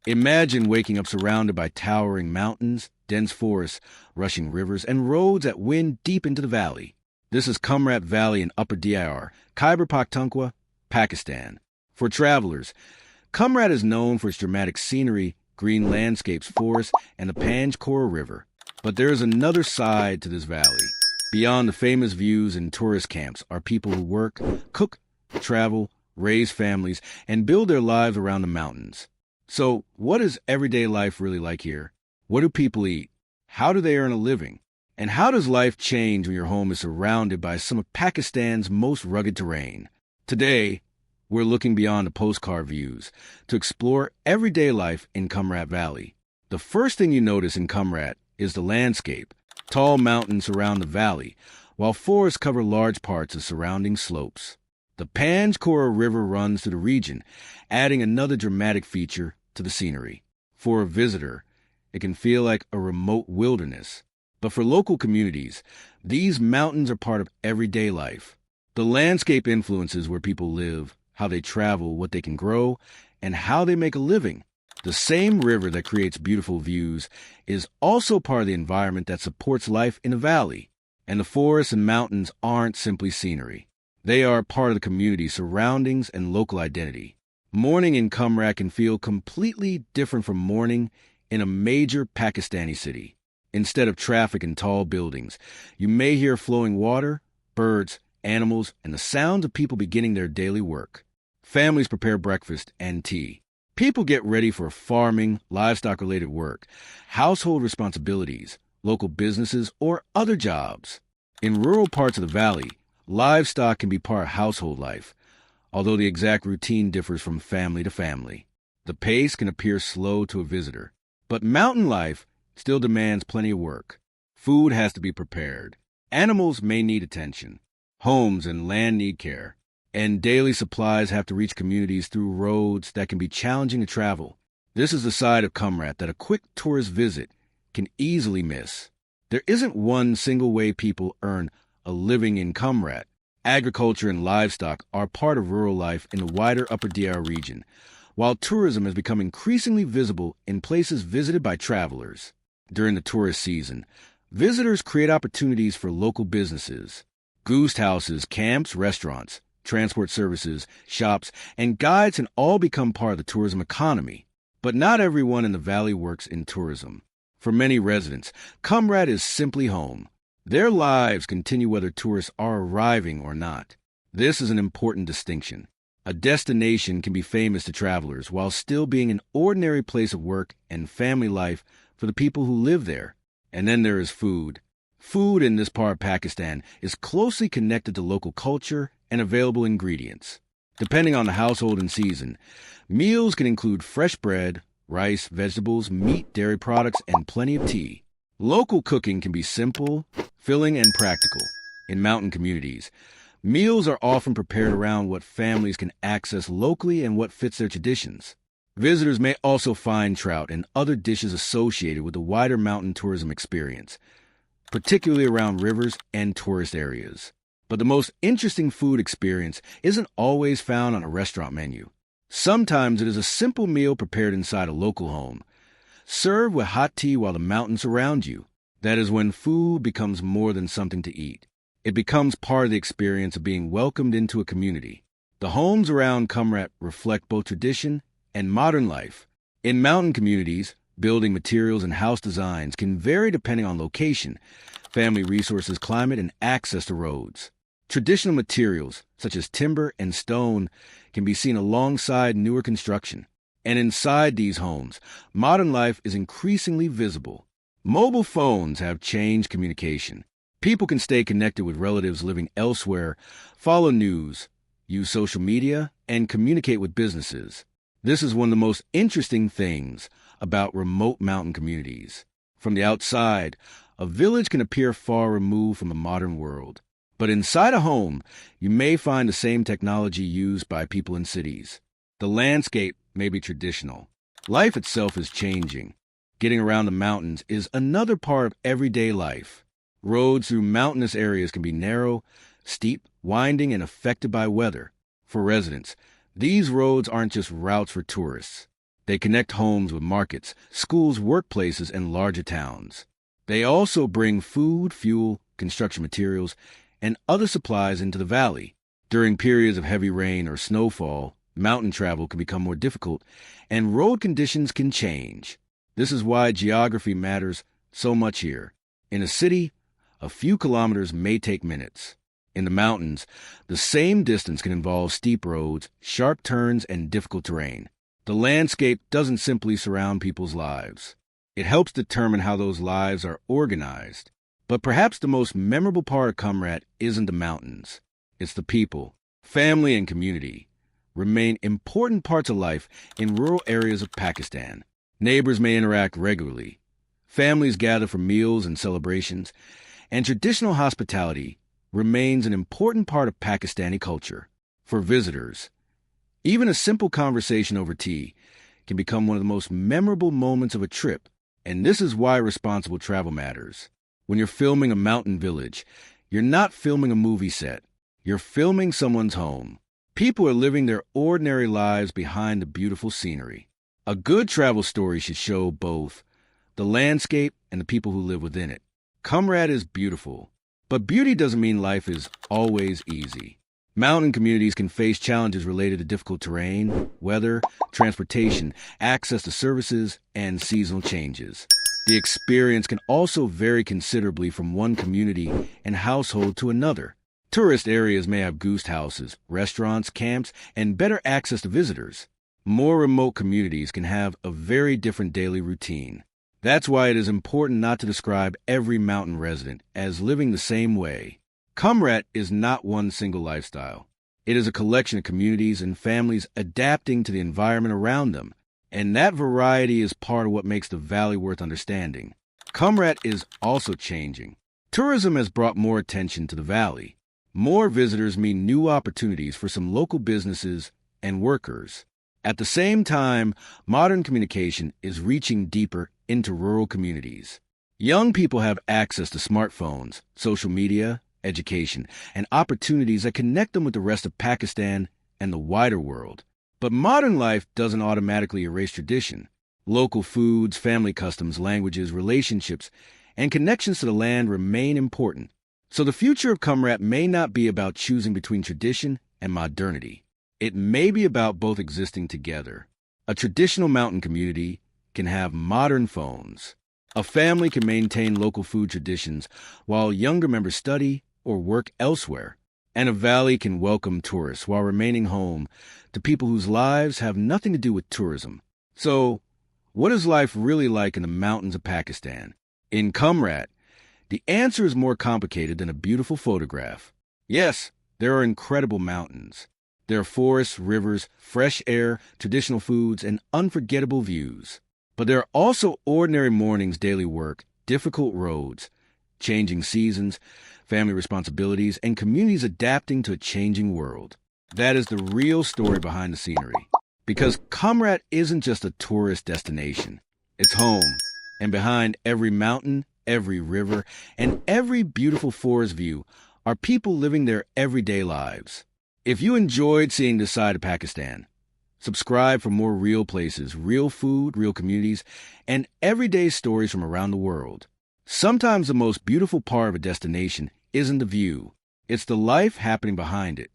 Imagine waking up surrounded by towering mountains, dense forests, rushing rivers, and roads that wind deep into the valley. This is Kumrat Valley in Upper DIR, Khyber Pakhtunkhwa, Pakistan. For travelers, Kumrat is known for its dramatic scenery, green landscapes, forests, and the Panjkora River. But there is another side to this valley. Beyond the famous views and tourist camps are people who work, cook, travel, raise families, and build their lives around the mountains. So, what is everyday life really like here? What do people eat? How do they earn a living? And how does life change when your home is surrounded by some of Pakistan's most rugged terrain? Today, we're looking beyond the postcard views to explore everyday life in Kumrat Valley. The first thing you notice in Kumrat is the landscape. Tall mountains surround the valley, while forests cover large parts of surrounding slopes. The Panjkora River runs through the region, adding another dramatic feature to the scenery. For a visitor, it can feel like a remote wilderness. But for local communities, these mountains are part of everyday life. The landscape influences where people live, how they travel, what they can grow, and how they make a living. The same river that creates beautiful views is also part of the environment that supports life in the valley. And the forests and mountains aren't simply scenery. They are part of the community's surroundings and local identity. Morning in Kumrat can feel completely different from morning in a major Pakistani city. Instead of traffic and tall buildings, you may hear flowing water, birds, animals, and the sounds of people beginning their daily work. Families prepare breakfast and tea. People get ready for farming, livestock-related work, household responsibilities, local businesses, or other jobs. In rural parts of the valley, livestock can be part of household life, although the exact routine differs from family to family. The pace can appear slow to a visitor, but mountain life still demands plenty of work. Food has to be prepared. Animals may need attention. Homes and land need care. And daily supplies have to reach communities through roads that can be challenging to travel. This is the side of Kumrat that a quick tourist visit can easily miss. There isn't one single way people earn a living in Kumrat. Agriculture and livestock are part of rural life in the wider Upper DR region, while tourism has become increasingly visible in places visited by travelers. During the tourist season, visitors create opportunities for local businesses. Goose houses, camps, restaurants, transport services, shops, and guides can all become part of the tourism economy. But not everyone in the valley works in tourism. For many residents, Kumrat is simply home. Their lives continue whether tourists are arriving or not. This is an important distinction. A destination can be famous to travelers while still being an ordinary place of work and family life for the people who live there. And then there is food. Food in this part of Pakistan is closely connected to local culture and available ingredients. Depending on the household and season, meals can include fresh bread, rice, vegetables, meat, dairy products, and plenty of tea. Local cooking can be simple, filling, and practical. In mountain communities, meals are often prepared around what families can access locally and what fits their traditions. Visitors may also find trout and other dishes associated with the wider mountain tourism experience, particularly around rivers and tourist areas. But the most interesting food experience isn't always found on a restaurant menu. Sometimes it is a simple meal prepared inside a local home. Serve with hot tea while the mountains surround you. That is when food becomes more than something to eat. It becomes part of the experience of being welcomed into a community. The homes around Kumrat reflect both tradition and modern life. In mountain communities, building materials and house designs can vary depending on location, family resources, climate, and access to roads. Traditional materials, such as timber and stone, can be seen alongside newer construction. And inside these homes, modern life is increasingly visible. Mobile phones have changed communication. People can stay connected with relatives living elsewhere, follow news, use social media, and communicate with businesses. This is one of the most interesting things about remote mountain communities. From the outside, a village can appear far removed from the modern world. But inside a home, you may find the same technology used by people in cities. The landscape may be traditional. Life itself is changing. Getting around the mountains is another part of everyday life. Roads through mountainous areas can be narrow, steep, winding, and affected by weather. For residents, these roads aren't just routes for tourists. They connect homes with markets, schools, workplaces, and larger towns. They also bring food, fuel, construction materials, and other supplies into the valley. During periods of heavy rain or snowfall, mountain travel can become more difficult, and road conditions can change. This is why geography matters so much here. In a city, a few kilometers may take minutes. In the mountains, the same distance can involve steep roads, sharp turns, and difficult terrain. The landscape doesn't simply surround people's lives. It helps determine how those lives are organized. But perhaps the most memorable part of Kumrat isn't the mountains. It's the people. Family and community remain important parts of life in rural areas of Pakistan. Neighbors may interact regularly. Families gather for meals and celebrations, and traditional hospitality remains an important part of Pakistani culture. For visitors, even a simple conversation over tea can become one of the most memorable moments of a trip, and this is why responsible travel matters. When you're filming a mountain village, you're not filming a movie set. You're filming someone's home. People are living their ordinary lives behind the beautiful scenery. A good travel story should show both the landscape and the people who live within it. Kumrat is beautiful, but beauty doesn't mean life is always easy. Mountain communities can face challenges related to difficult terrain, weather, transportation, access to services, and seasonal changes. The experience can also vary considerably from one community and household to another. Tourist areas may have guest houses, restaurants, camps, and better access to visitors. More remote communities can have a very different daily routine. That's why it is important not to describe every mountain resident as living the same way. Kumrat is not one single lifestyle. It is a collection of communities and families adapting to the environment around them, and that variety is part of what makes the valley worth understanding. Kumrat is also changing. Tourism has brought more attention to the valley. More visitors mean new opportunities for some local businesses and workers. At the same time, modern communication is reaching deeper into rural communities. Young people have access to smartphones, social media, education, and opportunities that connect them with the rest of Pakistan and the wider world. But modern life doesn't automatically erase tradition. Local foods, family customs, languages, relationships, and connections to the land remain important. So the future of Kumrat may not be about choosing between tradition and modernity. It may be about both existing together. A traditional mountain community can have modern phones. A family can maintain local food traditions while younger members study or work elsewhere. And a valley can welcome tourists while remaining home to people whose lives have nothing to do with tourism. So, what is life really like in the mountains of Pakistan? In Kumrat, the answer is more complicated than a beautiful photograph. Yes, there are incredible mountains. There are forests, rivers, fresh air, traditional foods, and unforgettable views. But there are also ordinary mornings, daily work, difficult roads, changing seasons, family responsibilities, and communities adapting to a changing world. That is the real story behind the scenery. Because Kumrat isn't just a tourist destination. It's home. And behind every mountain, every river, and every beautiful forest view are people living their everyday lives. If you enjoyed seeing this side of Pakistan, subscribe for more real places, real food, real communities, and everyday stories from around the world. Sometimes the most beautiful part of a destination isn't the view. It's the life happening behind it.